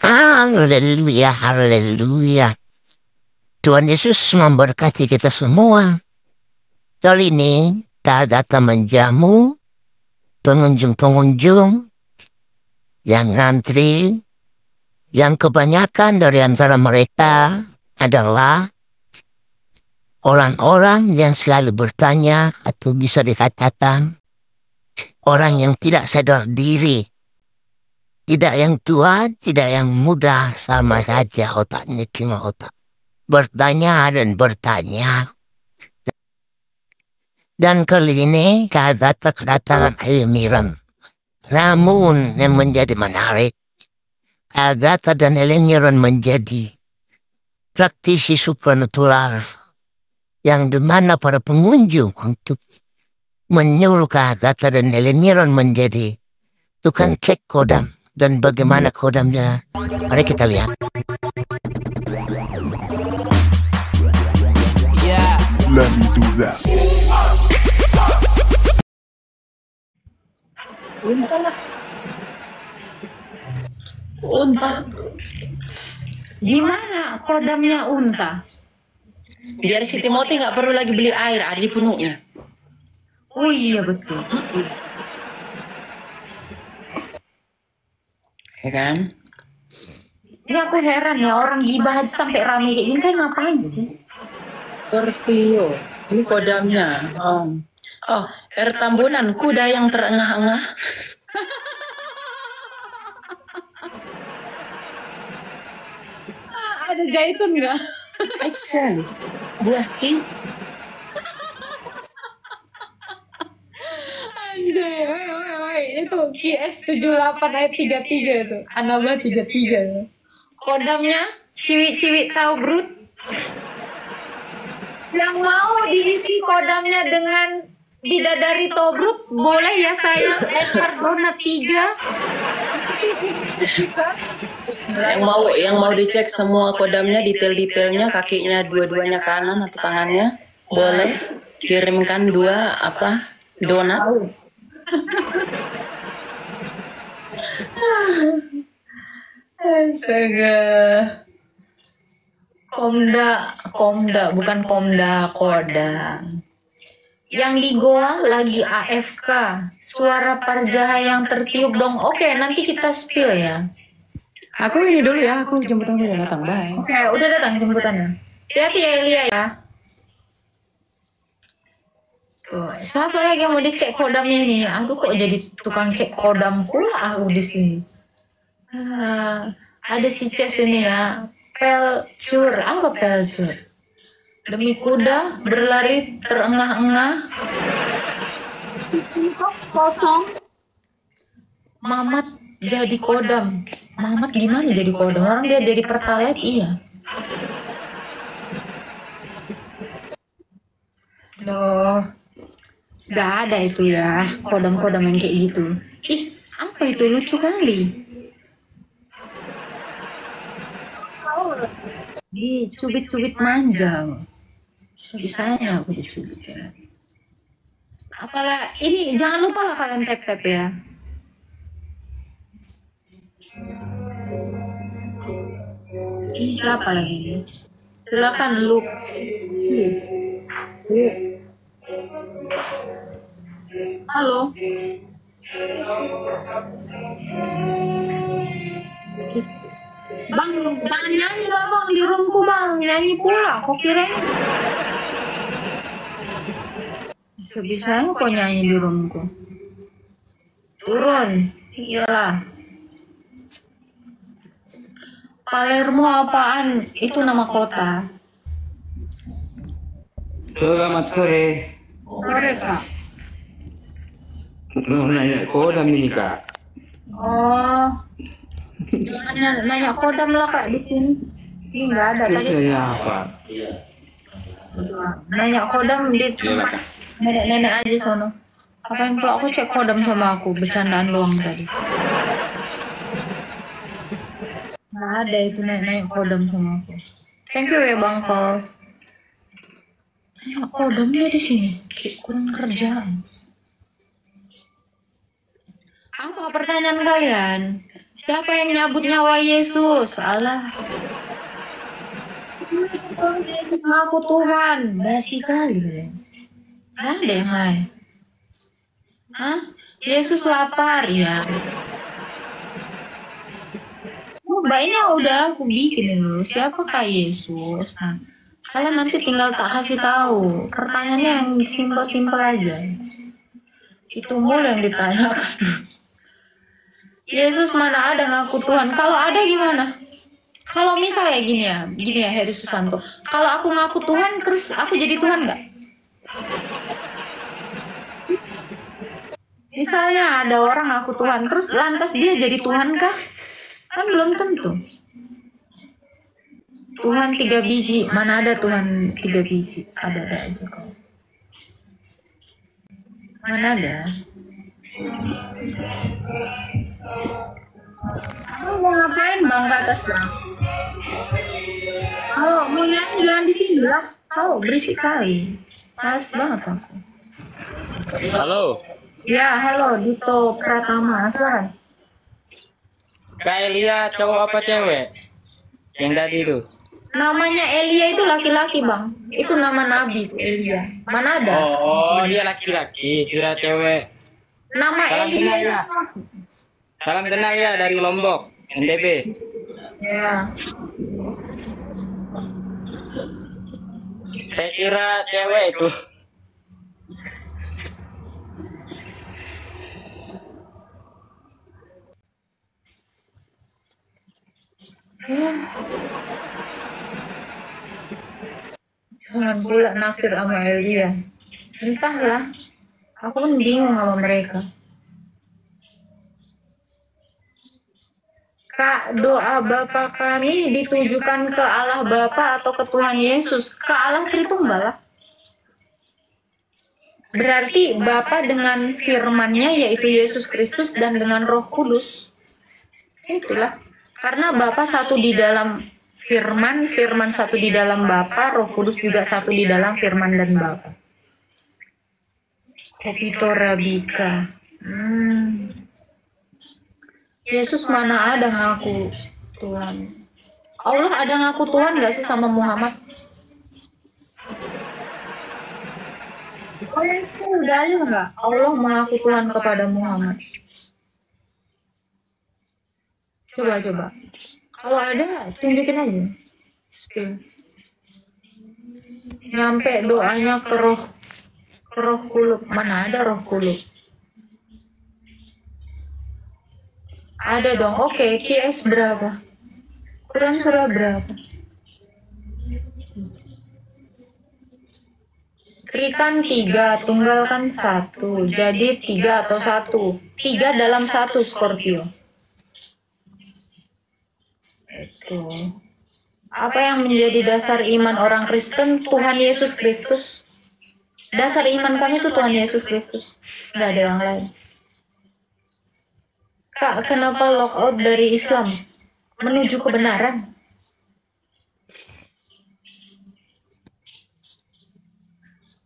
Haleluya, haleluya. Tuhan Yesus memberkati kita semua. Kali ini kita datang menjamu pengunjung-pengunjung yang ngantri, yang kebanyakan dari antara mereka adalah orang-orang yang selalu bertanya atau bisa dikatakan orang yang tidak sadar diri. Tidak yang tua, tidak yang muda, sama saja otaknya cuma otak. Bertanya dan bertanya. Dan kali ini kata kedatangan Elmiran. Namun yang menjadi menarik, Agatha dan Elmiran menjadi praktisi supranatural yang dimana para pengunjung untuk menyuruh Agatha dan Elmiran menjadi tukang cek kodam. Dan bagaimana kodamnya, mari kita lihat. Yeah. Let me do that. Unta lah. Unta. Gimana kodamnya unta? Biar si Timothy nggak perlu lagi beli air, ada di punuknya. Oh iya betul. Ya kan? Ini aku heran ya, orang gibah aja sampai rame kayak gini, kayak ngapain sih? Scorpio. Ini kodamnya. Oh, air tambunan kuda yang terengah-engah. Ada zaitun nggak? Aisyah. Buah ki. Anjay, woi, itu QS78 ayat 33 itu, Anaba 33. Kodamnya ciwi-ciwi tahu brut. Yang mau diisi kodamnya dengan bidadari tobrut, boleh ya saya lempar donat 3. Yang mau dicek semua kodamnya, detail-detailnya, kakinya dua-duanya kanan atau tangannya, boleh kirimkan 2 donat. Astaga. Komda, bukan Komda, Kodam. Yang di Goa lagi AFK. Suara Parjaha yang tertiup dong. Oke, nanti kita spill ya. Aku ini dulu ya, aku jemputan udah datang, bye. Oke, udah datang jemputannya. Hati-hati ya Elia ya. Tuh, siapa lagi yang mau dicek kodamnya ini? Aduh, kok jadi tukang cek kodam pula aku di sini. Ada si Ces ini ya. Pelcur, apa pelcur? Demi kuda berlari terengah-engah. Kosong. Mamat jadi kodam. Mamat gimana jadi kodam? Orang dia jadi pertalite, iya. Loh, gak ada itu ya kodam-kodam yang kayak gitu. Ih, apa itu, lucu kali. Dicubit-cubit manja. Bisa-bisanya aku dicubit ya. Apalah, ini jangan lupa lah kalian tap-tap ya. Ini siapa lagi ini? Silakan Luke. Halo. Bang, jangan nyanyi lah bang di roomku bang, nyanyi pula, kok kira? Bisa-bisanya kok nyanyi di roomku. Turun, iyalah. Palermo apaan? Itu nama kota. Selamat sore. Sore kak. Mau nanya kodam ini kak. Oh, jangan nanya kodam lah kak di sini. Ini nggak ada Terus tadi. saya apa? Nanya kodam di Iyalah kak. nenek-nenek aja sono. Apain pula aku cek kodam sama aku, bercandaan doang tadi. Nggak ada itu nenek kodam sama aku. Thank you ya bang Kos. Kodamnya di sini, kayak kurang kerjaan. Apa pertanyaan kalian? Siapa yang nyabut nyawa Yesus? Allah. Yesus ngaku Tuhan. Basi kali. Gak ada yang lain. Hah? Yesus lapar ya. Mbak ini udah aku bikinin dulu. Siapakah Yesus? Nah, kalian nanti tinggal tak kasih tahu. Pertanyaannya yang simpel-simpel aja. Itu mulu yang ditanyakan. Yesus mana ada ngaku Tuhan? Kalau ada gimana? Kalau misalnya gini ya Heri Susanto. Kalau aku ngaku Tuhan, terus aku jadi Tuhan nggak? Misalnya ada orang ngaku Tuhan, terus lantas dia jadi Tuhan kah? Kan belum tentu. Tuhan 3 biji, mana ada Tuhan 3 biji? Ada aja kok. Mana ada? Kamu mau ngapain bang ke atas bang? Kalau mau nyanyi jangan di sini lah. Kau berisik kali. Males banget aku. Halo, Ya halo Dito Pratama. Silakan. Kak Elia cowok apa cewek? Yang tadi itu. Namanya Elia itu laki-laki bang. Itu nama nabi tuh Elia. Mana ada? Oh, dia laki-laki, kira cewek. Nama Salam kenal Elia. ya. Salam kenal ya dari Lombok, NTB. Ya. Saya kira cewek itu. Jangan pula naksir sama Elia. Entahlah. Aku pun bingung sama mereka. Kak, doa Bapa kami ditujukan ke Allah Bapa atau ke Tuhan Yesus? Ke Allah Tritunggal lah. Berarti Bapa dengan firman-Nya yaitu Yesus Kristus dan dengan Roh Kudus. Itulah. Karena Bapa satu di dalam firman, firman satu di dalam Bapa, Roh Kudus juga satu di dalam firman dan Bapa. Kopito Rabika. Yesus mana ada ngaku Tuhan? Allah ada ngaku Tuhan gak sih sama Muhammad? Kalian dalil nggak Allah mengaku Tuhan kepada Muhammad? Coba. Kalau ada, tunjukin aja. Spill. Nyampe doanya ke roh kulub. Mana ada roh kulub? Ada dong. Oke, QS berapa? Quran surah berapa? Trikan 3, tunggalkan 1. Jadi 3 atau 1. 3 dalam 1 Scorpio. Itu. Apa yang menjadi dasar iman orang Kristen? Tuhan Yesus Kristus. Dasar iman kami itu Tuhan Yesus Kristus. Nggak ada yang lain. Kak, kenapa lockout dari Islam menuju kebenaran?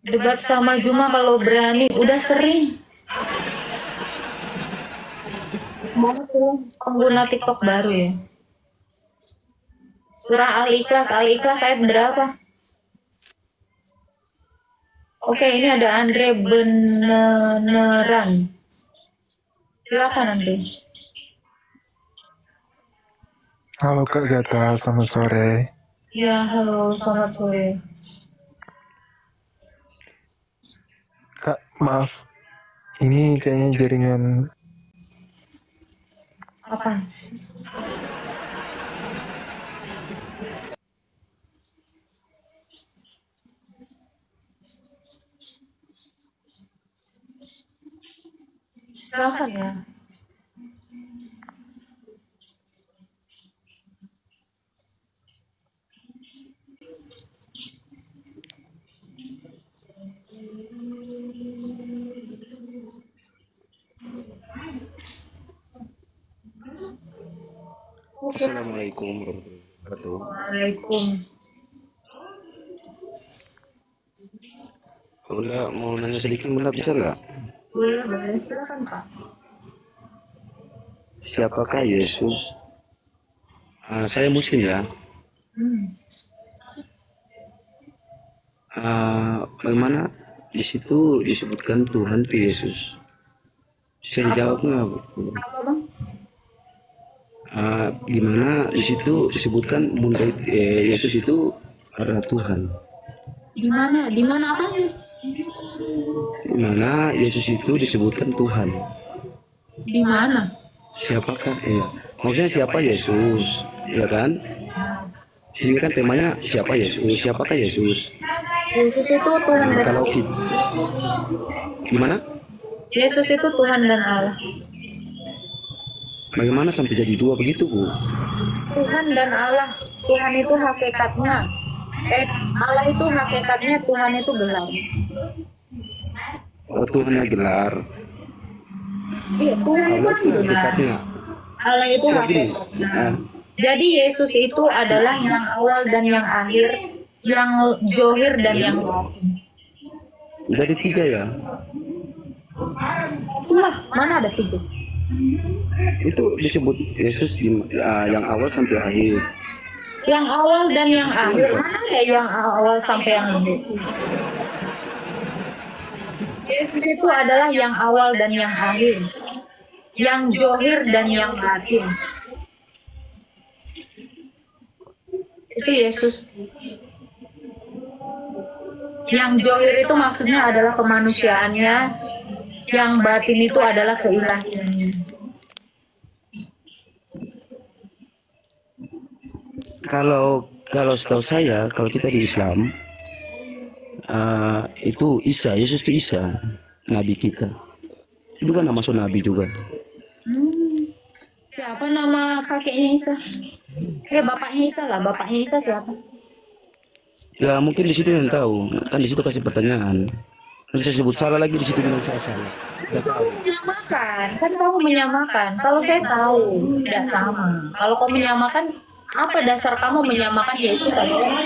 Debat sama Juma kalau berani, udah sering. Pengguna TikTok baru ya. Surah Al-Ikhlas ayat berapa? Oke, ini ada Andre beneran. Silakan Andre. Halo Kak Gata, selamat sore. Ya, halo, selamat sore. Kak, maaf. Ini kayaknya jaringan. Apa? Silakan ya. Assalamualaikum warahmatullahi wabarakatuh. Waalaikum. Bunda mau nanya sedikit, Bunda bisa nggak? Boleh, silakan Pak. siapakah Yesus? Saya Muslim ya. Bagaimana di situ disebutkan Tuhan itu Yesus? Bisa dijawabnya, Bu? Apa bang? Gimana di situ disebutkan Bunda Yesus itu adalah Tuhan? Di mana? Di mana apa? Di mana Yesus itu disebutkan Tuhan? Di mana? Siapakah? Iya. Maksudnya siapa Yesus? Ya kan? Ini kan temanya siapa Yesus? Siapakah Yesus? Yesus itu Tuhan dan Kalau kita, gimana? Yesus itu Tuhan dan Allah. Bagaimana sampai jadi dua begitu, Bu? Tuhan dan Allah. Tuhan itu hakikatnya. Allah itu hakikatnya, Tuhan itu gelar. Oh, Tuhannya gelar. Iya, Tuhan itu Allah kan itu gelar. hakikatnya. Allah itu Coba gini. hakikatnya. Jadi Yesus itu adalah yang awal dan yang akhir, yang johir dan yang batin. Jadi tiga ya? Itulah, mana ada tiga? Itu disebut Yesus yang awal sampai akhir. Yang awal dan yang akhir, mana ada yang awal sampai yang akhir? Yesus itu adalah yang awal dan yang akhir, yang johir dan yang batin. Itu Yesus. Yang johir itu maksudnya adalah kemanusiaannya, yang batin itu adalah keilahiannya. Kalau setahu saya, kalau kita di Islam, itu Isa, Yesus itu Isa, Nabi kita. Itu kan nama Nabi juga. Siapa nama kakeknya Isa? Bapaknya Isa lah, bapaknya Isa siapa? Ya mungkin di situ yang tahu, kan di situ kasih pertanyaan. Nanti saya sebut salah lagi di situ bilang saya salah. Tidak tahu. Menyamakan, kan kamu menyamakan. Kalau saya tahu tidak sama. Kalau kamu menyamakan, apa dasar kamu menyamakan Yesus adalah?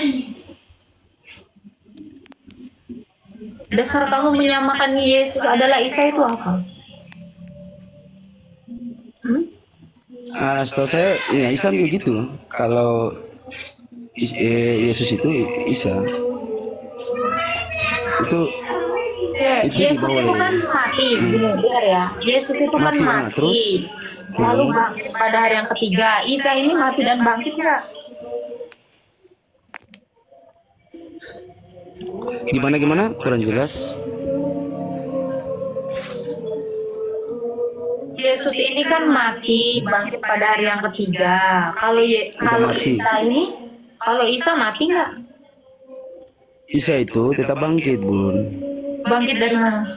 Dasar kamu menyamakan Yesus adalah Isa itu apa? Setahu saya, ya Islam juga gitu. Kalau Yesus itu Isa, itu Yesus itu kan mati, benar ya. Yesus itu kan mati. Terus lalu bangkit pada hari yang ketiga. Isa ini mati dan bangkit nggak? Gimana? Kurang jelas. Yesus ini kan mati, bangkit pada hari yang ketiga. Kalau Isa mati nggak? Isa itu tetap bangkit, Bun. Bangkit dari mana?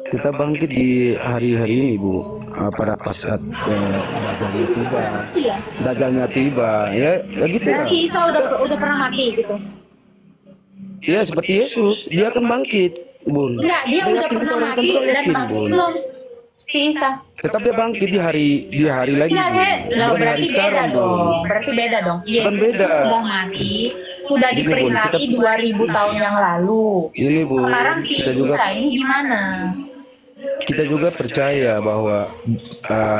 Tetap bangkit di hari-hari ini, Bu. Pada pas saat Dajjalnya tiba. Iya. Dajjalnya tiba, ya gitu lah. Berarti Isa udah pernah mati gitu? Ya seperti Yesus, dia akan bangkit, Bun. Enggak, dia udah pernah mati dan bangkit belum? Si Isa. Tetap dia bangkit di hari lagi. Enggak, berarti beda dong. Berarti beda dong. Yesus beda. itu sudah mati, sudah diperingati 2000 tahun yang lalu. Ini, Bu. Sekarang si Isa ini gimana? Kita juga percaya bahwa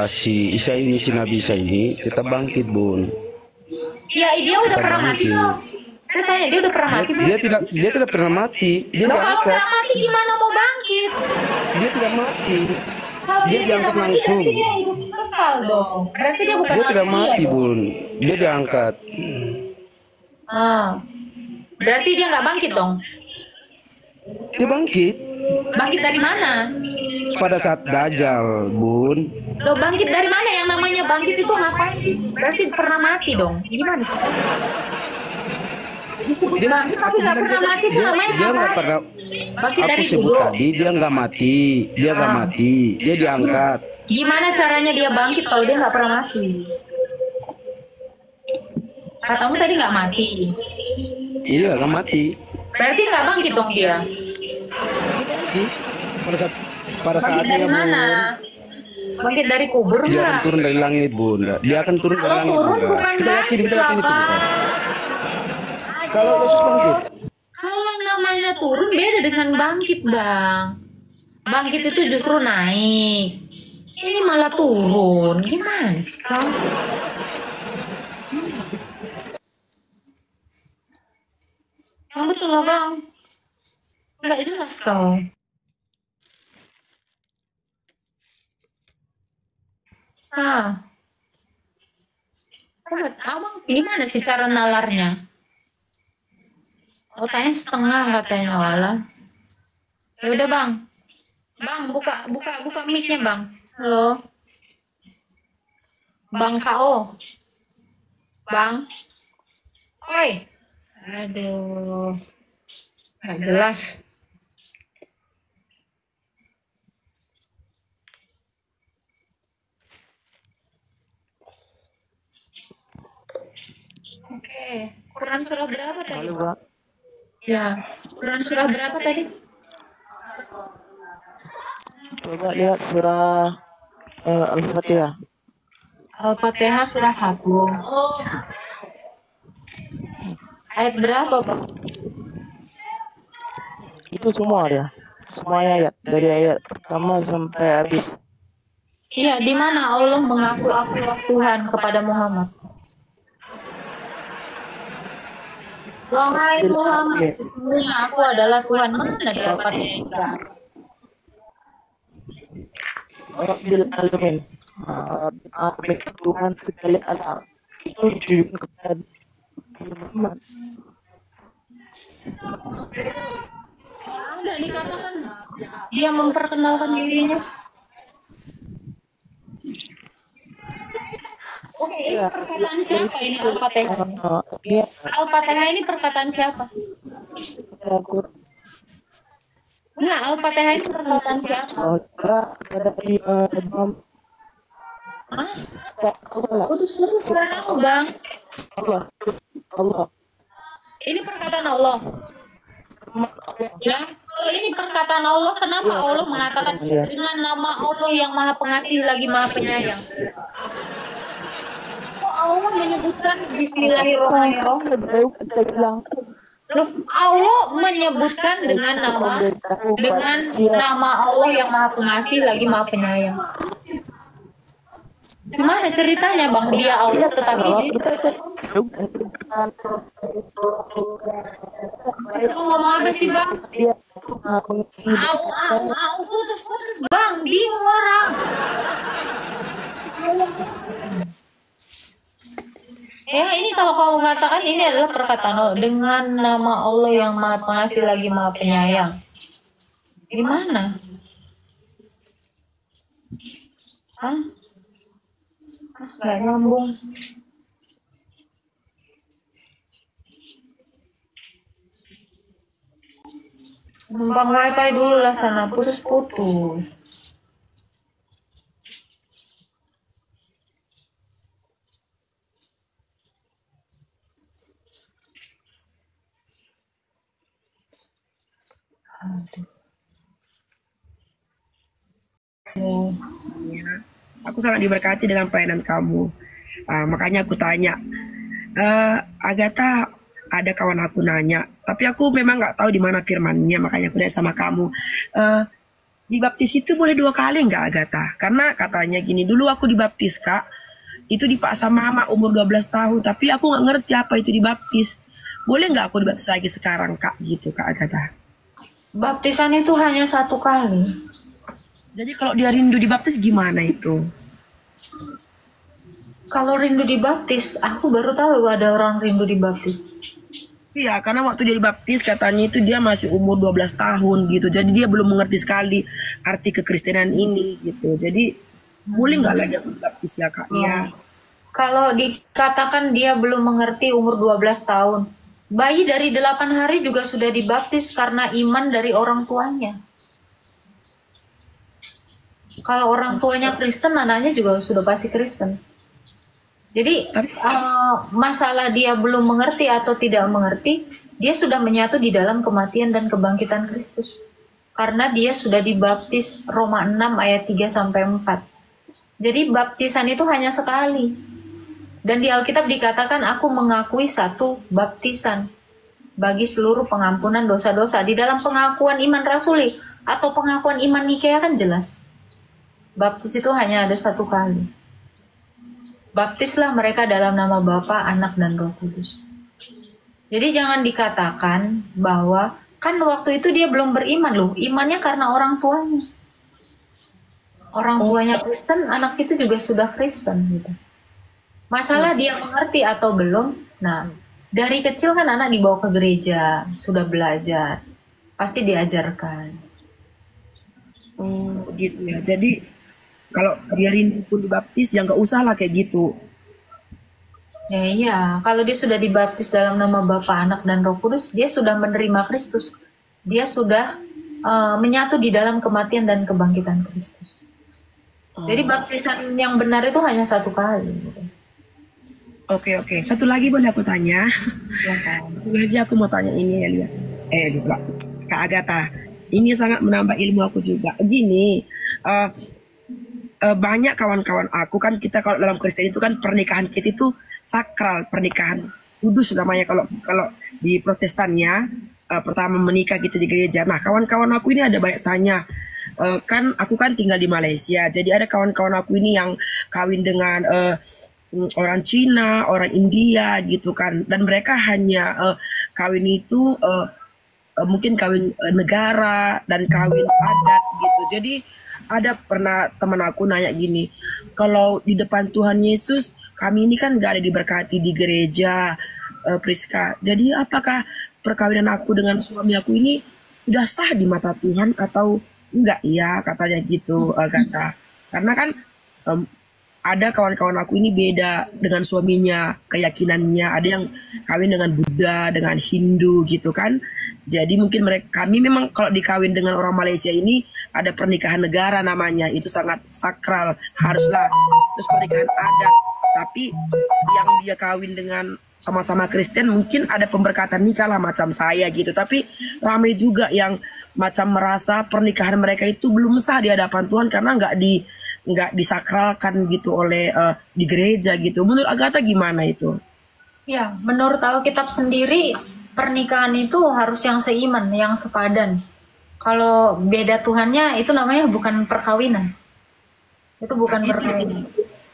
si Isa ini, si Nabi Isa ini tetap bangkit, Bun. Ya, dia udah pernah mati belum? Saya tanya, dia udah pernah mati belum? Dia tidak pernah mati. Dia Loh, nggak kalau angkat. nggak mati gimana mau bangkit? Dia tidak mati. Kalau Dia diangkat tidak mati, langsung. berarti dia hidup kekal dong. Berarti dia bukan Dia tidak manusia mati, dong. Bun. Dia diangkat. Berarti dia nggak bangkit dong. Dia bangkit Bangkit dari mana? pada saat Dajjal, Bun. Loh, bangkit dari mana? Yang namanya bangkit itu ngapain sih? Berarti pernah mati dong. Gimana sih? Disebut bangkit tapi nggak pernah mati itu namanya Dia nggak ngapain? pernah. Bangkit Aku dari sebut dulu. tadi dia nggak mati. Dia nggak mati. Dia diangkat. Gimana caranya dia bangkit kalau dia nggak pernah mati? Katamu tadi nggak mati. Iya, nggak mati. Berarti nggak bangkit dong dia. Pada saat Bangkit dari dia mana? Bangkit dari kubur Dia akan nggak? turun dari langit, Bunda. Dia akan turun dari Kalau langit. turun Bunda. bukan Kita yakin itu, Bapak. Bunda. Kalau Yesus bangkit, Kalau yang namanya turun beda dengan bangkit, Bang. Bangkit itu justru naik. Ini malah turun. Gimana sih kau? Yang betul lah bang. Nggak jelas kau. Ah, abang gimana sih cara nalarnya? Otaknya setengah katanya walah. Ya udah bang. Bang, buka mic-nya bang. Halo. Bang KO. Bang. Oi. Aduh. Nggak jelas. Oke. Quran surah berapa tadi? Halo, Bang. Ya. Quran surah berapa tadi? Coba lihat surah Al-Fatihah. Al-Fatihah surah 1. Ayat berapa, Bang? Itu semua dia. Semua ayat dari ayat pertama sampai habis. Iya, di mana Allah mengaku aku Tuhan kepada Muhammad? Wahai Muhammad, sesungguhnya aku adalah Tuhan. Mana di Al-Fatihah? Rabbil alamin. Amin Tuhan segala alam. Itu ditujukan kepada Muhammad. Enggak dikatakan dia memperkenalkan dirinya. Oke, ini perkataan siapa ini Al-Fatihah? Iya, Al-Fatihah ini perkataan siapa? aku Enggak, Al-Fatihah ini perkataan siapa? ada di Hah? Allah, Putus-putus suara aku, Bang. Allah. Ini perkataan Allah. Ya, kalau ini perkataan Allah, kenapa Allah mengatakan dengan nama Allah yang Maha Pengasih lagi Maha Penyayang? Kok Allah menyebutkan Bismillahirrahmanirrahim? Kita bilang Loh, Allah menyebutkan dengan nama Allah yang Maha Pengasih lagi Maha Penyayang. Gimana ceritanya, Bang? Dia Allah tetapi dia ngomong apa sih, Bang? Putus, Bang. Bingung orang. Ya, ini kalau kamu mengatakan ini adalah perkataan Allah dengan nama Allah yang Maha Pengasih lagi Maha Penyayang. Gimana? Hah? Nggak nyambung. Numpang wifi dulu lah sana, putus-putus. Aku sangat diberkati dengan pelayanan kamu. Makanya aku tanya, Agatha, ada kawan aku nanya, tapi aku memang nggak tahu di mana firmannya, makanya aku nanya sama kamu. Dibaptis itu boleh 2 kali nggak, Agatha? Karena katanya gini, dulu aku dibaptis, Kak. Itu dipaksa mama umur 12 tahun, tapi aku nggak ngerti apa itu dibaptis. Boleh nggak aku dibaptis lagi sekarang, Kak? Gitu, Kak Agatha. Baptisan itu hanya 1 kali. Jadi kalau dia rindu dibaptis gimana itu? Kalau rindu dibaptis, aku baru tahu ada orang rindu dibaptis. Iya, karena waktu dia dibaptis katanya itu dia masih umur 12 tahun gitu. Jadi dia belum mengerti sekali arti kekristenan ini gitu. Jadi boleh nggak lagi aku dibaptis ya, Kak? Ya. Kalau dikatakan dia belum mengerti umur 12 tahun, bayi dari 8 hari juga sudah dibaptis karena iman dari orang tuanya. Kalau orang tuanya Kristen, anaknya juga sudah pasti Kristen. Jadi masalah dia belum mengerti atau tidak mengerti, dia sudah menyatu di dalam kematian dan kebangkitan Kristus. Karena dia sudah dibaptis Roma 6 ayat 3-4. Jadi baptisan itu hanya sekali. Dan di Alkitab dikatakan aku mengakui 1 baptisan bagi seluruh pengampunan dosa-dosa. Di dalam pengakuan iman rasuli atau pengakuan iman Nikea kan jelas. Baptis itu hanya ada satu kali. Baptislah mereka dalam nama Bapa, Anak, dan Roh Kudus. Jadi jangan dikatakan bahwa kan waktu itu dia belum beriman loh. Imannya karena orang tuanya. Orang tuanya Kristen, anak itu juga sudah Kristen gitu. Masalah dia mengerti atau belum. Nah, dari kecil kan anak dibawa ke gereja, sudah belajar. Pasti diajarkan. Oh gitu ya. Jadi kalau dia rindu pun dibaptis, ya nggak usah lah kayak gitu. Ya iya, kalau dia sudah dibaptis dalam nama Bapa, Anak, dan Roh Kudus, dia sudah menerima Kristus. Dia sudah menyatu di dalam kematian dan kebangkitan Kristus. Jadi baptisan yang benar itu hanya satu kali. Gitu. Oke. Satu lagi boleh aku tanya? Ya kan? Satu lagi aku mau tanya ini ya, Lia. Kak Agatha. Ini sangat menambah ilmu aku juga. Gini, banyak kawan-kawan aku kan, kita kalau dalam Kristen itu kan pernikahan kita itu sakral, pernikahan kudus namanya kalau di Protestannya, pertama menikah gitu di gereja. Nah, kawan-kawan aku ini ada banyak tanya, kan aku kan tinggal di Malaysia, jadi ada kawan-kawan aku ini yang kawin dengan orang Cina, orang India gitu kan, dan mereka hanya kawin itu mungkin kawin negara dan kawin adat gitu. Jadi ada pernah teman aku nanya gini, kalau di depan Tuhan Yesus kami ini kan gak ada diberkati di gereja, Priska. Jadi apakah perkawinan aku dengan suami aku ini sudah sah di mata Tuhan atau enggak ya, katanya gitu, kata. Karena kan ada kawan-kawan aku ini beda dengan suaminya, keyakinannya. Ada yang kawin dengan Buddha, dengan Hindu gitu kan. Jadi mungkin kami memang kalau dikawin dengan orang Malaysia ini ada pernikahan negara namanya, itu sangat sakral, haruslah. Terus pernikahan adat, tapi yang dia kawin dengan sama-sama Kristen mungkin ada pemberkatan nikah lah macam saya gitu. Tapi ramai juga yang macam merasa pernikahan mereka itu belum sah di hadapan Tuhan karena nggak disakralkan gitu oleh di gereja gitu. Menurut Agatha gimana itu? Ya, menurut Alkitab sendiri pernikahan itu harus yang seiman, yang sepadan. Kalau beda Tuhannya itu namanya bukan perkawinan. Itu bukan perkawinan.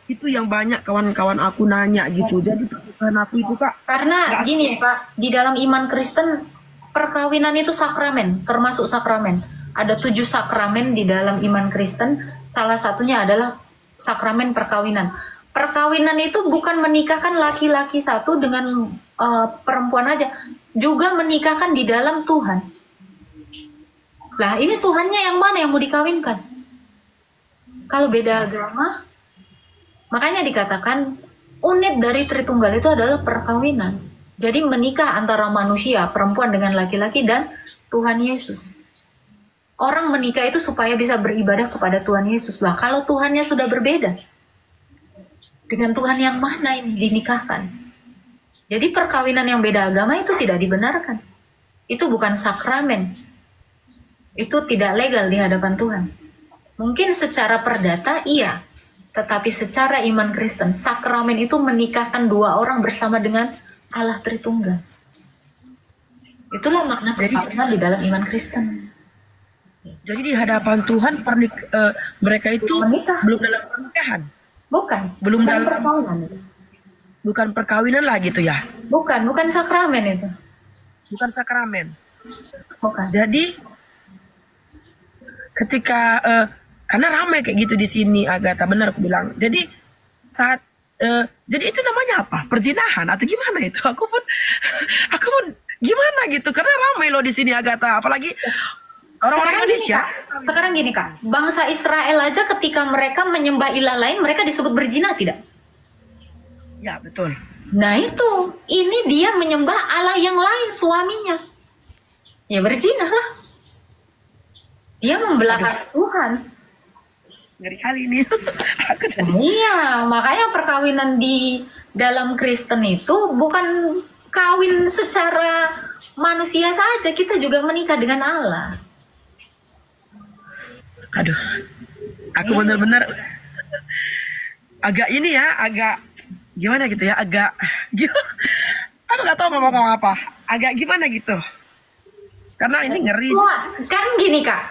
Itu yang banyak kawan-kawan aku nanya gitu. Jadi pernikahan aku itu Kak. Karena gini Pak, di dalam iman Kristen perkawinan itu sakramen, termasuk sakramen. Ada 7 sakramen di dalam iman Kristen. Salah satunya adalah sakramen perkawinan. Perkawinan itu bukan menikahkan laki-laki satu dengan perempuan aja, juga menikahkan di dalam Tuhan. Lah ini Tuhannya yang mana yang mau dikawinkan? Kalau beda agama, makanya dikatakan unit dari Tritunggal itu adalah perkawinan. Jadi menikah antara manusia, perempuan dengan laki-laki dan Tuhan Yesus. Orang menikah itu supaya bisa beribadah kepada Tuhan Yesus. Lah kalau Tuhannya sudah berbeda, dengan Tuhan yang mana ini dinikahkan? Jadi perkawinan yang beda agama itu tidak dibenarkan. Itu bukan sakramen. Itu tidak legal di hadapan Tuhan. Mungkin secara perdata iya, tetapi secara iman Kristen, sakramen itu menikahkan 2 orang bersama dengan Allah Tritunggal. Itulah makna perkawinan di dalam iman Kristen. Jadi di hadapan Tuhan mereka itu menikah. Belum dalam pernikahan. Bukan dalam perkawinan. Bukan perkawinan lah gitu ya. Bukan sakramen itu. Bukan sakramen. Bukan. Jadi ketika karena ramai kayak gitu di sini, Agatha, benar aku bilang. Jadi saat jadi itu namanya apa? Perzinahan atau gimana itu? Aku pun gimana gitu karena ramai loh di sini, Agatha, apalagi orang-orang Indonesia. Sekarang gini Kak, bangsa Israel aja ketika mereka menyembah ilah lain, mereka disebut berzina tidak? Ya betul. Nah itu, ini dia menyembah Allah yang lain, suaminya. Ya berzina lah. Dia membelakang Tuhan. Ngeri kali ini. Iya, makanya perkawinan di dalam Kristen itu bukan kawin secara manusia saja, kita juga menikah dengan Allah. Aduh, aku benar-benar agak ini ya, agak gimana gitu ya, agak aku nggak tahu mau ngomong apa, agak gimana gitu, karena ini ngeri. Wah, kan gini Kak,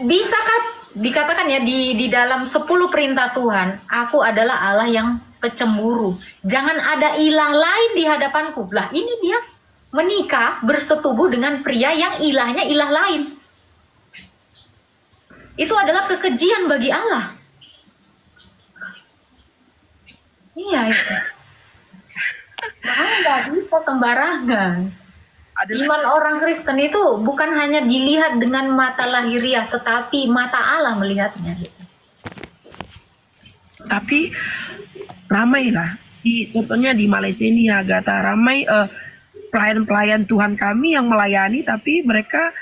bisakah dikatakan ya di dalam 10 perintah Tuhan, aku adalah Allah yang pecemburu. Jangan ada ilah lain di hadapanku. Lah ini dia menikah bersetubuh dengan pria yang ilahnya ilah lain. Itu adalah kekejian bagi Allah. Iya itu. Makanya nggak bisa sembarangan. Iman orang Kristen itu bukan hanya dilihat dengan mata lahiriah, tetapi mata Allah melihatnya. Tapi ramai lah. Contohnya di Malaysia ini Agatha, ramai pelayan-pelayan Tuhan kami yang melayani, tapi mereka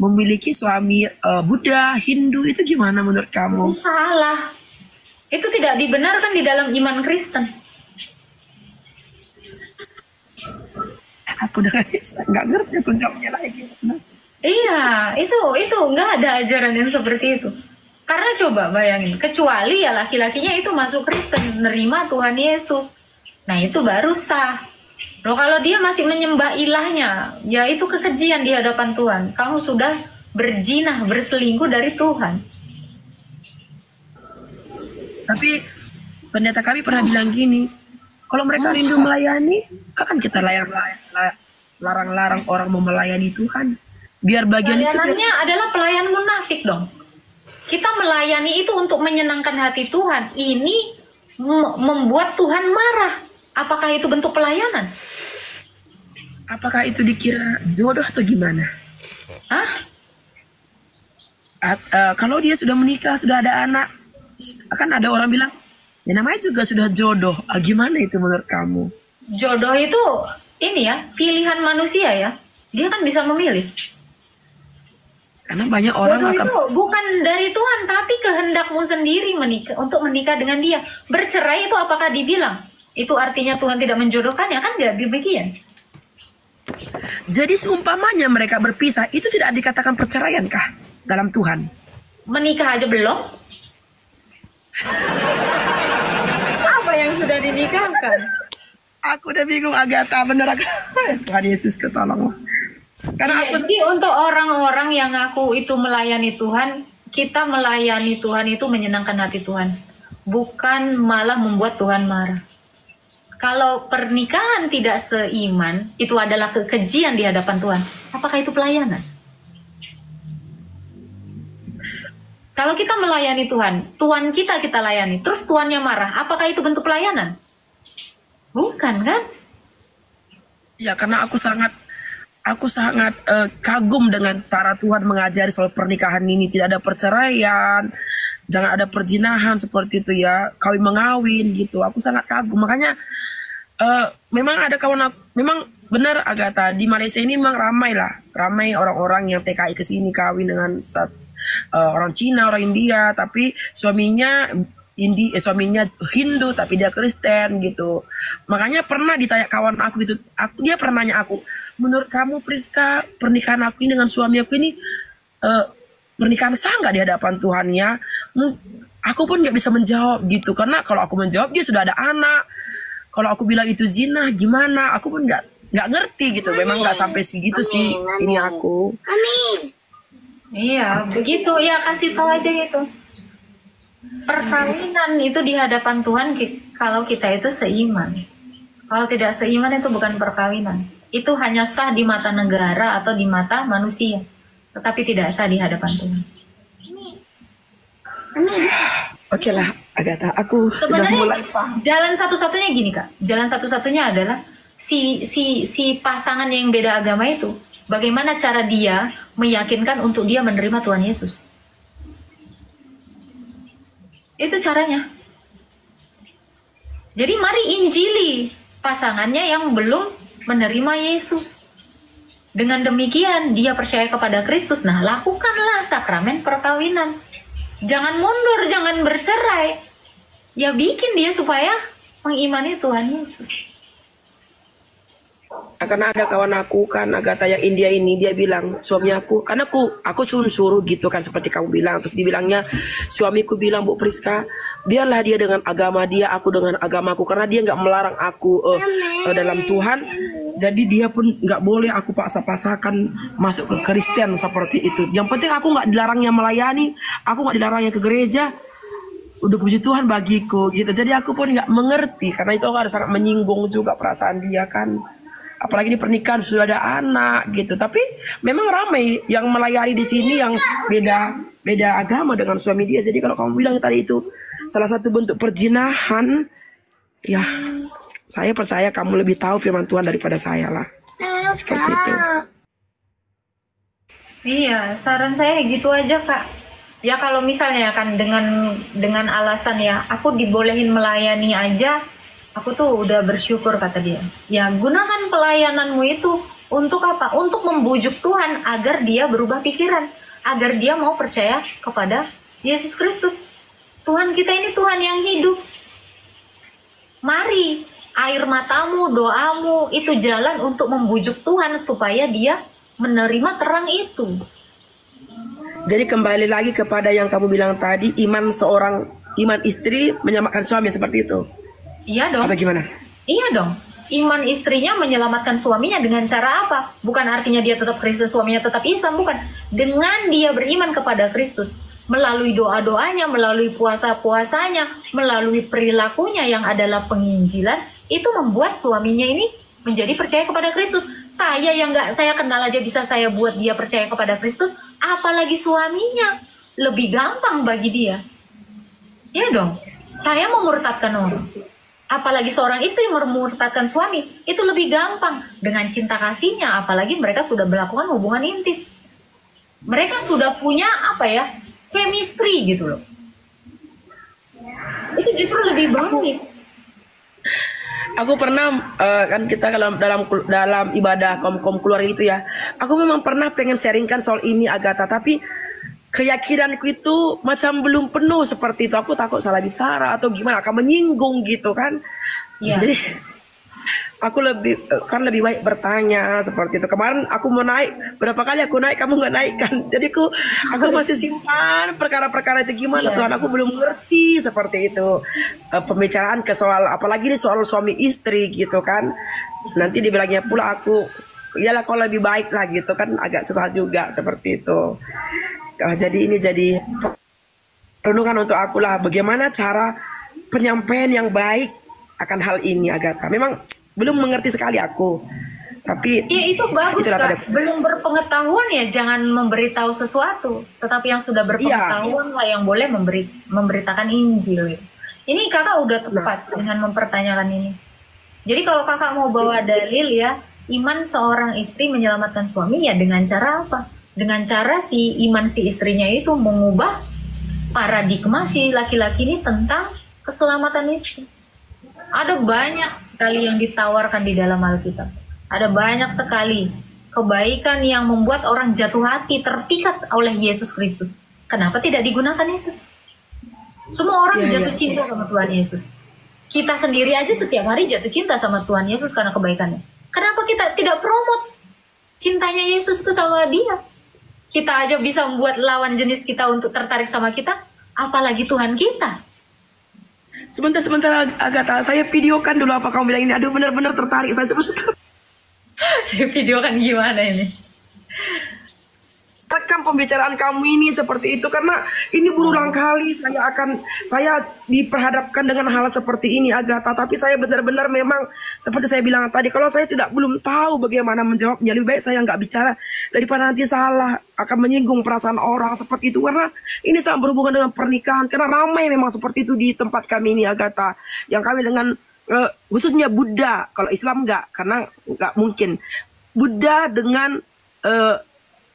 memiliki suami Buddha, Hindu. Itu gimana menurut kamu? Itu salah. Itu tidak dibenarkan di dalam iman Kristen. Aku udah nggak ngerti aku jawabnya lagi. Iya, itu nggak ada ajaran yang seperti itu. Karena coba bayangin, kecuali ya laki-lakinya itu masuk Kristen, menerima Tuhan Yesus. Nah itu baru sah. Loh kalau dia masih menyembah ilahnya, ya itu kekejian di hadapan Tuhan. Kamu sudah berzinah, berselingkuh dari Tuhan. Tapi pendeta kami pernah bilang gini, kalau mereka rindu melayani, kan kita larang-larang orang mau melayani Tuhan. Biar bagian itu pelayanannya adalah pelayan munafik dong. Kita melayani itu untuk menyenangkan hati Tuhan. Ini membuat Tuhan marah. Apakah itu bentuk pelayanan? Apakah itu dikira jodoh atau gimana? Hah? Kalau dia sudah menikah, sudah ada anak, kan ada orang bilang, ya namanya juga sudah jodoh. Gimana itu menurut kamu? Jodoh itu ini ya, pilihan manusia ya. Dia kan bisa memilih. Karena banyak orang jodoh itu bukan dari Tuhan, tapi kehendakmu sendiri untuk menikah dengan dia. Bercerai itu apakah dibilang? Itu artinya Tuhan tidak menjodohkan? Ya kan nggak demikian. Jadi seumpamanya mereka berpisah, itu tidak dikatakan perceraian kah dalam Tuhan? Menikah aja belum? Apa yang sudah dinikahkan? Aku udah bingung Agatha, bener Tuhan Yesus ketolong. Karena iya, jadi untuk orang-orang yang aku itu melayani Tuhan, kita melayani Tuhan itu menyenangkan hati Tuhan, bukan malah membuat Tuhan marah. Kalau pernikahan tidak seiman, itu adalah kekejian di hadapan Tuhan. Apakah itu pelayanan? Kalau kita melayani Tuhan, Tuhan kita layani, terus Tuhannya marah, apakah itu bentuk pelayanan? Bukan kan? Ya karena aku sangat kagum dengan cara Tuhan mengajari soal pernikahan ini. Tidak ada perceraian, jangan ada perzinahan seperti itu ya, kawin mengawin gitu. Aku sangat kagum. Makanya memang ada kawan aku, memang benar Agatha, di Malaysia ini memang ramai orang-orang yang TKI ke sini kawin dengan orang Cina, orang India, tapi suaminya suaminya Hindu tapi dia Kristen gitu. Makanya pernah ditanya kawan aku gitu, dia pernah nanya aku, menurut kamu Priska, pernikahan aku ini dengan suami aku ini pernikahan sah nggak di hadapan Tuhan ya? Aku pun nggak bisa menjawab gitu, karena kalau aku menjawab dia sudah ada anak. Kalau aku bilang itu zina gimana? Aku pun nggak ngerti gitu. Memang nggak sampai segitu sih ini aku. Iya begitu ya, kasih tahu aja gitu. Perkawinan itu di hadapan Tuhan kalau kita itu seiman. Kalau tidak seiman itu bukan perkawinan. Itu hanya sah di mata negara atau di mata manusia, tetapi tidak sah di hadapan Tuhan. Oke lah Agatha, aku sudah mulai paham. Jalan satu-satunya gini Kak, jalan satu-satunya adalah si pasangan yang beda agama itu, bagaimana cara dia meyakinkan untuk dia menerima Tuhan Yesus. Itu caranya. Jadi mari injili pasangannya yang belum menerima Yesus. Dengan demikian dia percaya kepada Kristus. Nah, lakukanlah sakramen perkawinan. Jangan mundur, jangan bercerai. Ya bikin dia supaya mengimani Tuhan Yesus. Karena ada kawan aku kan Agatha yang India ini, dia bilang suami aku, karena aku suruh gitu kan seperti kamu bilang, terus dibilangnya suamiku bilang, Bu Priska, biarlah dia dengan agama dia, aku dengan agamaku, karena dia nggak melarang aku dalam Tuhan, Jadi dia pun nggak boleh aku paksa-paksakan masuk ke Kristen seperti itu. Yang penting aku nggak dilarangnya melayani, aku nggak dilarangnya ke gereja. Udah puji Tuhan bagiku gitu. Jadi aku pun nggak mengerti karena itu ada sangat menyinggung juga perasaan dia kan. Apalagi di pernikahan sudah ada anak gitu. Tapi memang ramai yang melayani di sini yang beda agama dengan suami dia. Jadi kalau kamu bilang tadi itu salah satu bentuk perzinahan, ya saya percaya kamu lebih tahu firman Tuhan daripada saya lah. Seperti itu. Iya, saran saya gitu aja Kak. Ya kalau misalnya kan dengan alasan ya aku dibolehin melayani aja, aku tuh udah bersyukur kata dia. Ya gunakan pelayananmu itu untuk apa? Untuk membujuk Tuhan agar dia berubah pikiran, agar dia mau percaya kepada Yesus Kristus. Tuhan kita ini Tuhan yang hidup. Mari air matamu, doamu itu jalan untuk membujuk Tuhan supaya dia menerima terang itu. Jadi kembali lagi kepada yang kamu bilang tadi, iman istri menyelamatkan suami seperti itu. Iya dong. Apa gimana? Iya dong. Iman istrinya menyelamatkan suaminya dengan cara apa? Bukan artinya dia tetap Kristen, suaminya tetap Islam, bukan. Dengan dia beriman kepada Kristus, melalui doa-doanya, melalui puasa-puasanya, melalui perilakunya yang adalah penginjilan, itu membuat suaminya ini menjadi percaya kepada Kristus. Saya yang nggak saya kenal aja bisa saya buat dia percaya kepada Kristus, apalagi suaminya. Lebih gampang bagi dia. Ya dong, saya memurtadkan orang. Apalagi seorang istri memurtadkan suami, itu lebih gampang. Dengan cinta kasihnya, apalagi mereka sudah melakukan hubungan intim. Mereka sudah punya apa ya, chemistry gitu loh. Itu justru lebih baik. Aku pernah kan kita dalam ibadah kom keluarga itu ya. Aku memang pernah pengen sharingkan soal ini Agatha, tapi keyakinanku itu macam belum penuh seperti itu. Aku takut salah bicara atau gimana, akan menyinggung gitu kan. Iya. Jadi aku lebih baik bertanya seperti itu. Kemarin aku mau naik, berapa kali aku naik kamu nggak naik kan. Jadi aku masih simpan perkara-perkara itu gimana Tuhan, aku belum ngerti seperti itu. Pembicaraan ke soal apalagi ini soal suami istri gitu kan. Nanti dibilangnya pula aku iyalah kau lebih baik lah gitu kan, agak susah juga seperti itu. Jadi ini jadi renungan untuk aku lah, bagaimana cara penyampaian yang baik akan hal ini Agatha. Memang belum mengerti sekali aku, tapi ya itu bagus Kak. Belum berpengetahuan ya jangan memberitahu sesuatu, tetapi yang sudah berpengetahuan lah yang boleh memberitakan Injil. Ini kakak udah tepat dengan mempertanyakan ini. Jadi kalau kakak mau bawa dalil ya, iman seorang istri menyelamatkan suami ya dengan cara apa? Dengan cara si iman si istrinya itu mengubah paradigma si laki-laki ini tentang keselamatan itu. Ada banyak sekali yang ditawarkan di dalam Alkitab. Ada banyak sekali kebaikan yang membuat orang jatuh hati, terpikat oleh Yesus Kristus. Kenapa tidak digunakan itu? Semua orang jatuh cinta sama Tuhan Yesus. Kita sendiri aja setiap hari jatuh cinta sama Tuhan Yesus karena kebaikannya. Kenapa kita tidak promote cintanya Yesus itu sama dia? Kita aja bisa membuat lawan jenis kita untuk tertarik sama kita, apalagi Tuhan kita. Sebentar Agatha, saya videokan dulu apa kamu bilang ini. Aduh benar-benar tertarik saya sebentar. Videokan gimana ini? Rekam pembicaraan kamu ini seperti itu karena ini berulang kali saya diperhadapkan dengan hal seperti ini Agatha, tapi saya benar-benar memang seperti saya bilang tadi, kalau saya belum tahu bagaimana menjawabnya, lebih baik saya nggak bicara daripada nanti salah, akan menyinggung perasaan orang seperti itu, karena ini sangat berhubungan dengan pernikahan, karena ramai memang seperti itu di tempat kami ini Agatha, yang kami dengan khususnya Buddha, kalau Islam nggak, karena nggak mungkin. Buddha dengan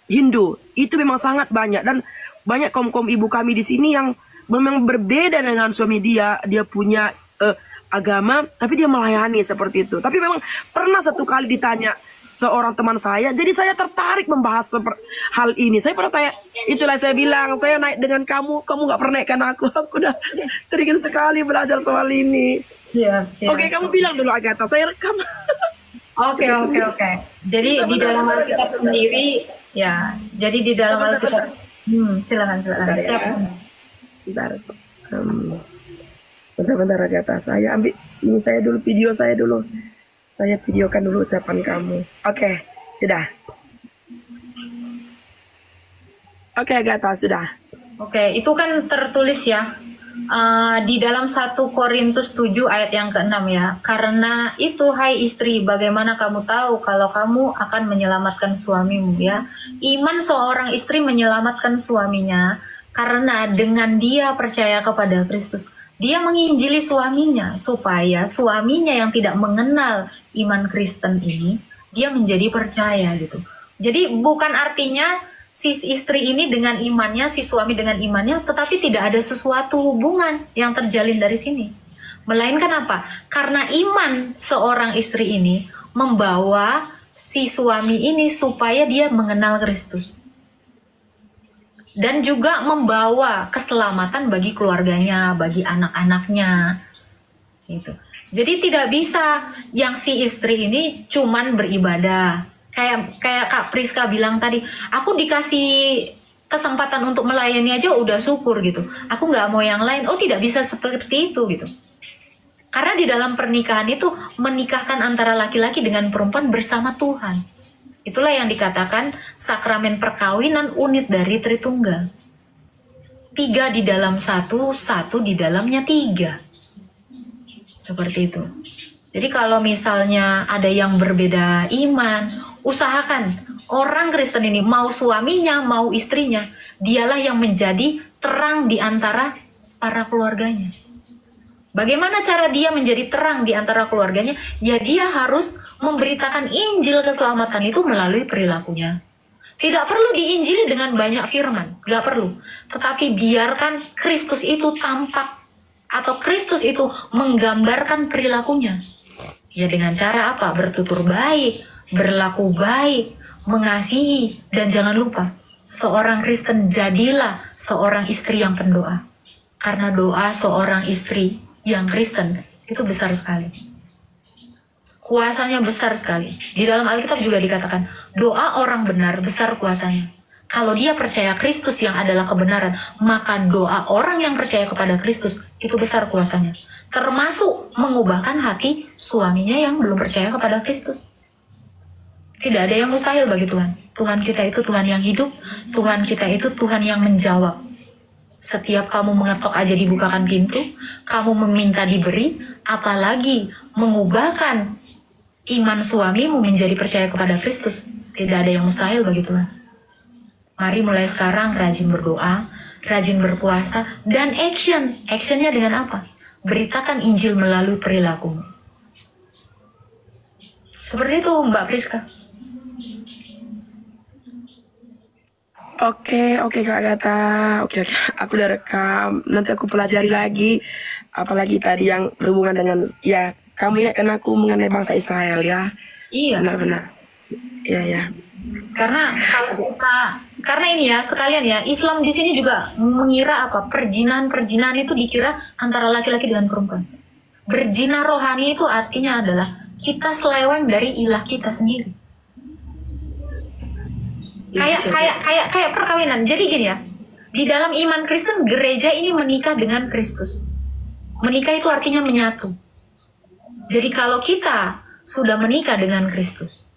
Hindu itu memang sangat banyak, dan banyak kaum ibu kami di sini yang memang berbeda dengan suami dia punya agama tapi dia melayani seperti itu. Tapi memang pernah satu kali ditanya seorang teman saya, jadi saya tertarik membahas hal ini. Saya pernah tanya, itulah saya bilang saya naik dengan kamu nggak pernah naikkan aku udah teringin sekali belajar soal ini. Oke, kamu bilang dulu Agatha, saya rekam. Oke. Jadi di dalam Alkitab sendiri ya, jadi di dalam Alkitab silakan. Bentar Agatha, saya ambil ini, saya dulu video saya dulu. Saya videokan dulu ucapan kamu. Oke, sudah. Oke, Agatha, sudah. Oke, itu kan tertulis ya di dalam 1 Korintus 7 ayat yang ke-6 ya. Karena itu, hai istri, bagaimana kamu tahu kalau kamu akan menyelamatkan suamimu ya? Iman seorang istri menyelamatkan suaminya karena dengan dia percaya kepada Kristus, dia menginjili suaminya supaya suaminya yang tidak mengenal iman Kristen ini, dia menjadi percaya gitu. Jadi bukan artinya si istri ini dengan imannya, si suami dengan imannya, tetapi tidak ada sesuatu hubungan yang terjalin dari sini. Melainkan apa? Karena iman seorang istri ini membawa si suami ini supaya dia mengenal Kristus. Dan juga membawa keselamatan bagi keluarganya, bagi anak-anaknya. Gitu. Jadi tidak bisa yang si istri ini cuman beribadah. Kayak Kak Priska bilang tadi, aku dikasih kesempatan untuk melayani aja udah syukur gitu. Aku nggak mau yang lain. Oh, tidak bisa seperti itu gitu. Karena di dalam pernikahan itu menikahkan antara laki-laki dengan perempuan bersama Tuhan. Itulah yang dikatakan sakramen perkawinan unit dari Tritunggal. 3 di dalam 1, 1 di dalamnya 3. Seperti itu. Jadi kalau misalnya ada yang berbeda iman, usahakan orang Kristen ini, mau suaminya, mau istrinya, dialah yang menjadi terang di antara para keluarganya. Bagaimana cara dia menjadi terang di antara keluarganya? Ya dia harus memberitakan Injil keselamatan itu melalui perilakunya. Tidak perlu diinjili dengan banyak firman, gak perlu. Tetapi biarkan Kristus itu tampak, atau Kristus itu menggambarkan perilakunya. Ya dengan cara apa? Bertutur baik, berlaku baik, mengasihi, dan jangan lupa, seorang Kristen jadilah seorang istri yang pendoa. Karena doa seorang istri yang Kristen itu besar sekali. Kuasanya besar sekali. Di dalam Alkitab juga dikatakan, doa orang benar besar kuasanya. Kalau dia percaya Kristus yang adalah kebenaran, maka doa orang yang percaya kepada Kristus itu besar kuasanya. Termasuk mengubahkan hati suaminya yang belum percaya kepada Kristus. Tidak ada yang mustahil bagi Tuhan. Tuhan kita itu Tuhan yang hidup. Tuhan kita itu Tuhan yang menjawab. Setiap kamu mengetok aja dibukakan pintu. Kamu meminta diberi. Apalagi mengubahkan iman suamimu menjadi percaya kepada Kristus. Tidak ada yang mustahil bagi Tuhan. Mari mulai sekarang rajin berdoa, rajin berpuasa, dan action. Actionnya dengan apa? Beritakan Injil melalui perilakumu. Seperti itu Mbak Priska. Oke Kak Agatha. Oke, aku udah rekam. Nanti aku pelajari lagi. Apalagi tadi yang berhubungan dengan, ya kamu ingatkan aku mengenai bangsa Israel ya. Iya. Benar-benar. Iya. Karena kalau kita, karena ini ya sekalian ya, Islam di sini juga mengira apa? Perjinahan itu dikira antara laki-laki dengan perempuan. Berzina rohani itu artinya adalah kita seleweng dari ilah kita sendiri. Kayak perkawinan. Jadi gini ya, di dalam iman Kristen, gereja ini menikah dengan Kristus. Menikah itu artinya menyatu. Jadi kalau kita sudah menikah dengan Kristus,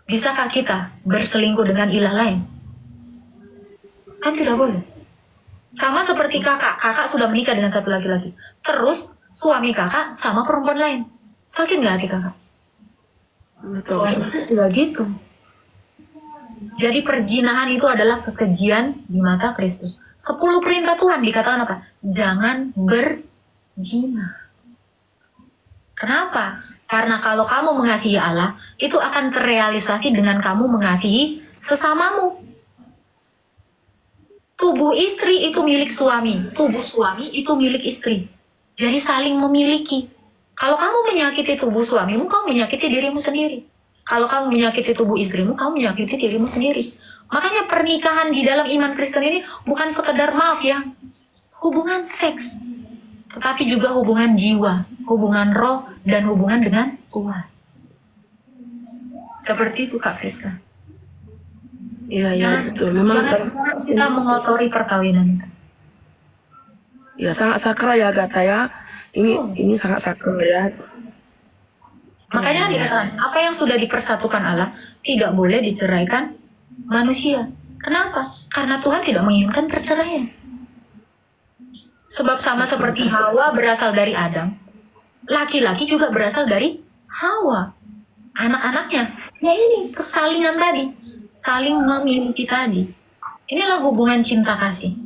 bisakah kita berselingkuh dengan ilah lain? Kan tidak boleh. Sama seperti kakak sudah menikah dengan satu laki-laki. Terus suami kakak sama perempuan lain. Sakit nggak hati kakak? Betul. Kristus juga gitu. Jadi perzinahan itu adalah kekejian di mata Kristus. 10 perintah Tuhan dikatakan apa? Jangan berzina. Kenapa? Karena kalau kamu mengasihi Allah, itu akan terrealisasi dengan kamu mengasihi sesamamu. Tubuh istri itu milik suami, tubuh suami itu milik istri. Jadi saling memiliki. Kalau kamu menyakiti tubuh suamimu, kamu menyakiti dirimu sendiri. Kalau kamu menyakiti tubuh istrimu, kamu menyakiti dirimu sendiri. Makanya pernikahan di dalam iman Kristen ini bukan sekedar maaf ya, hubungan seks, tetapi juga hubungan jiwa, hubungan roh, dan hubungan dengan Tuhan. Seperti itu Kak Friska. Iya betul. Memang kita mengotori perkawinan itu. Ya sangat sakral ya Agatha ya. Ini sangat sakral ya. Makanya dikatakan, apa yang sudah dipersatukan Allah tidak boleh diceraikan manusia. Kenapa? Karena Tuhan tidak menginginkan perceraian. Sebab sama seperti Hawa berasal dari Adam, laki-laki juga berasal dari Hawa. Anak-anaknya, ya ini kesalinan tadi, saling memiliki tadi. Inilah hubungan cinta kasih.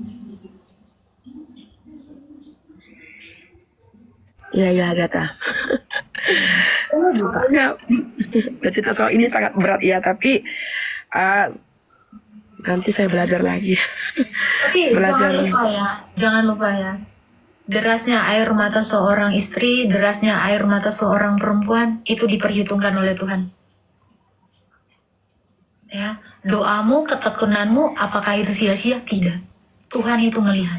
Iya, Agatha. Soalnya cerita soal ini sangat berat ya, tapi nanti saya belajar lagi. Tapi jangan lupa ya, derasnya air mata seorang istri, derasnya air mata seorang perempuan itu diperhitungkan oleh Tuhan. Ya, doamu, ketekunanmu, apakah itu sia-sia? Tidak. Tuhan itu melihat.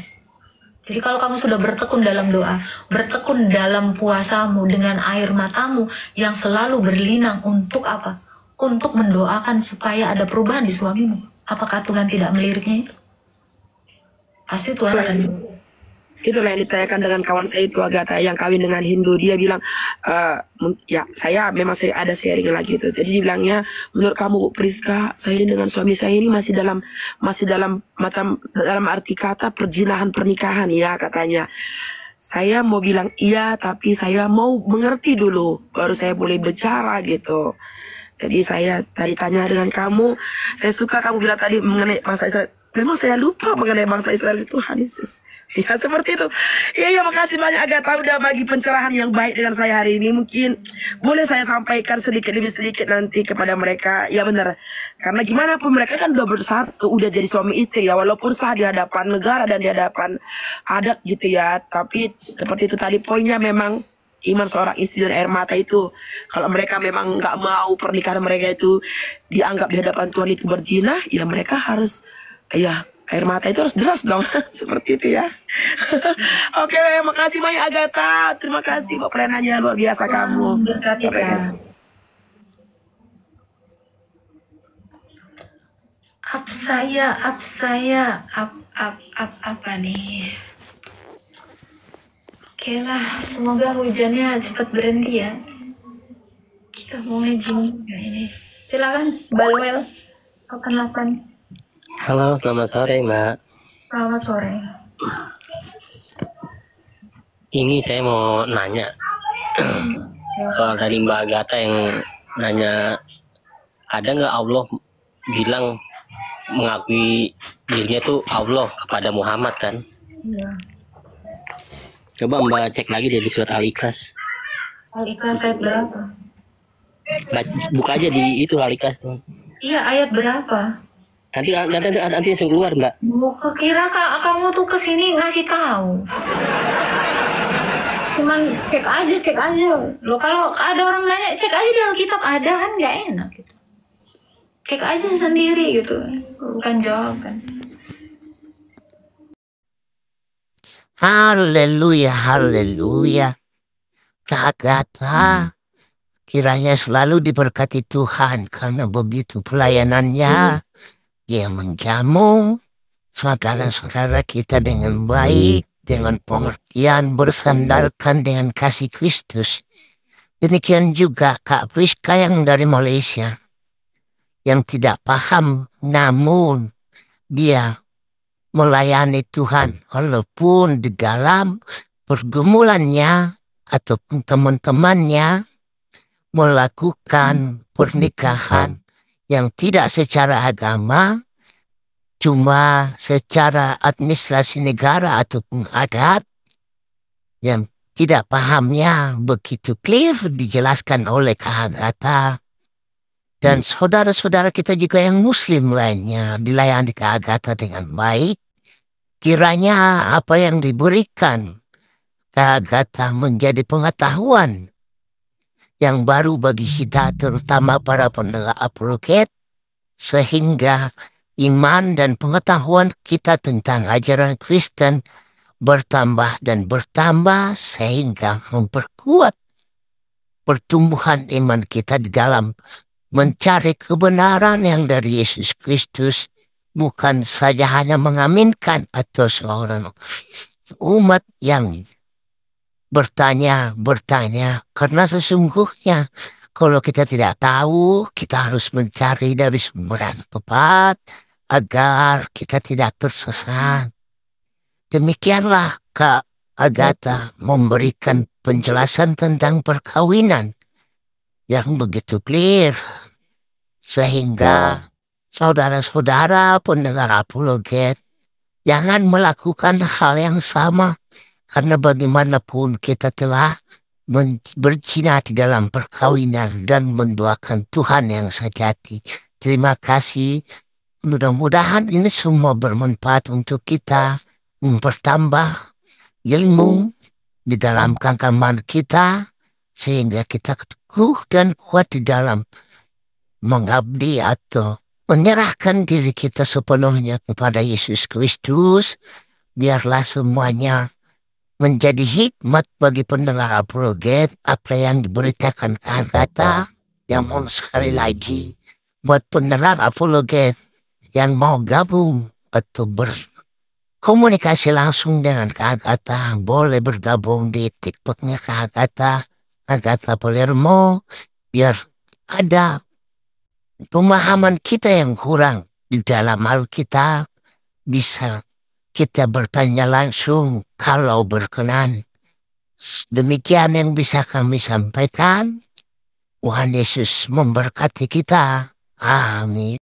Jadi kalau kamu sudah bertekun dalam doa, bertekun dalam puasamu dengan air matamu yang selalu berlinang untuk apa? Untuk mendoakan supaya ada perubahan di suamimu. Apakah Tuhan tidak meliriknya itu? Pasti Tuhan akan. Itulah yang ditanyakan dengan kawan saya itu, Agatha, yang kawin dengan Hindu. Dia bilang, ya saya memang sering ada sharing lagi itu. Jadi dia bilangnya, menurut kamu Bu Priska, saya ini dengan suami saya ini masih dalam macam dalam arti kata perjinahan pernikahan ya katanya. Saya mau bilang iya, tapi saya mau mengerti dulu, baru saya boleh bicara gitu. Jadi saya tadi tanya dengan kamu, saya suka kamu bilang tadi mengenai bangsa Israel. Memang saya lupa mengenai bangsa Israel itu, Tuhan Yesus. Ya seperti itu. Ya makasih banyak Agatha udah bagi pencerahan yang baik dengan saya hari ini. Mungkin boleh saya sampaikan sedikit demi sedikit nanti kepada mereka. Ya benar. Karena gimana pun mereka kan udah bersatu, udah jadi suami istri ya. Walaupun sah di hadapan negara dan di hadapan adat gitu ya. Tapi seperti itu tadi poinnya, memang iman seorang istri dan air mata itu. Kalau mereka memang nggak mau pernikahan mereka itu dianggap di hadapan Tuhan itu berzina, ya mereka harus air mata itu harus deras dong. Seperti itu ya. Oke, makasih banyak Agatha. Terima kasih buat pelayanannya luar biasa kamu. Berkati apa nih? Oke lah, semoga hujannya cepat berhenti ya. Kita mau ngejim ini. Silakan, Balwel 88. Halo, selamat sore Mbak. Selamat sore. Ini saya mau nanya soal tadi Mbak Agatha yang nanya, ada nggak Allah bilang mengakui dirinya tuh Allah kepada Muhammad kan? Iya. Coba Mbak cek lagi di surat Al-Ikhlas. Al-Ikhlas ayat berapa? Buka aja di itu Al-Ikhlas tuh. Iya, ayat berapa? Nanti langsung keluar Mbak. Kira kamu tuh kesini ngasih tahu. Cuman cek aja. Lo kalau ada orang nanya, cek aja di Alkitab, ada kan, nggak enak gitu. Cek aja sendiri gitu, bukan jawaban. Haleluya, haleluya. Kak Agatha kiranya selalu diberkati Tuhan karena begitu pelayanannya. Dia menjamu saudara-saudara kita dengan baik, dengan pengertian, bersandarkan dengan kasih Kristus. Demikian juga Kak Priska yang dari Malaysia, yang tidak paham, namun dia melayani Tuhan walaupun di dalam pergumulannya ataupun teman-temannya melakukan pernikahan yang tidak secara agama, cuma secara administrasi negara ataupun adat, yang tidak pahamnya begitu clear dijelaskan oleh Kak Agatha. Dan saudara-saudara kita juga yang muslim lainnya dilayani Kak Agatha dengan baik. Kiranya apa yang diberikan Kak Agatha menjadi pengetahuan yang baru bagi kita, terutama para pendengar Afrocat, sehingga iman dan pengetahuan kita tentang ajaran Kristen bertambah dan bertambah, sehingga memperkuat pertumbuhan iman kita di dalam mencari kebenaran yang dari Yesus Kristus, bukan saja hanya mengaminkan atau seorang umat yang bertanya, karena sesungguhnya Kalau kita tidak tahu, kita harus mencari dari sumber yang tepat agar kita tidak tersesat. Demikianlah Kak Agatha memberikan penjelasan tentang perkawinan yang begitu clear. Sehingga saudara-saudara pendengar apologet, jangan melakukan hal yang sama. Karena bagaimanapun kita telah berjina di dalam perkawinan dan mendoakan Tuhan yang sejati. Terima kasih. Mudah-mudahan ini semua bermanfaat untuk kita, mempertambah ilmu di dalam genggaman kita, sehingga kita teguh dan kuat di dalam mengabdi atau menyerahkan diri kita sepenuhnya kepada Yesus Kristus. Biarlah semuanya menjadi hikmat bagi pendengar apologet apa yang diberitakan Agatha. Namun sekali lagi, buat pendengar apologet yang mau gabung atau berkomunikasi langsung dengan Agatha, boleh bergabung di TikToknya Agatha Palermo, biar ada pemahaman kita yang kurang di dalam hal kita, bisa kita bertanya langsung kalau berkenan. Demikian yang bisa kami sampaikan. Tuhan Yesus memberkati kita. Amin.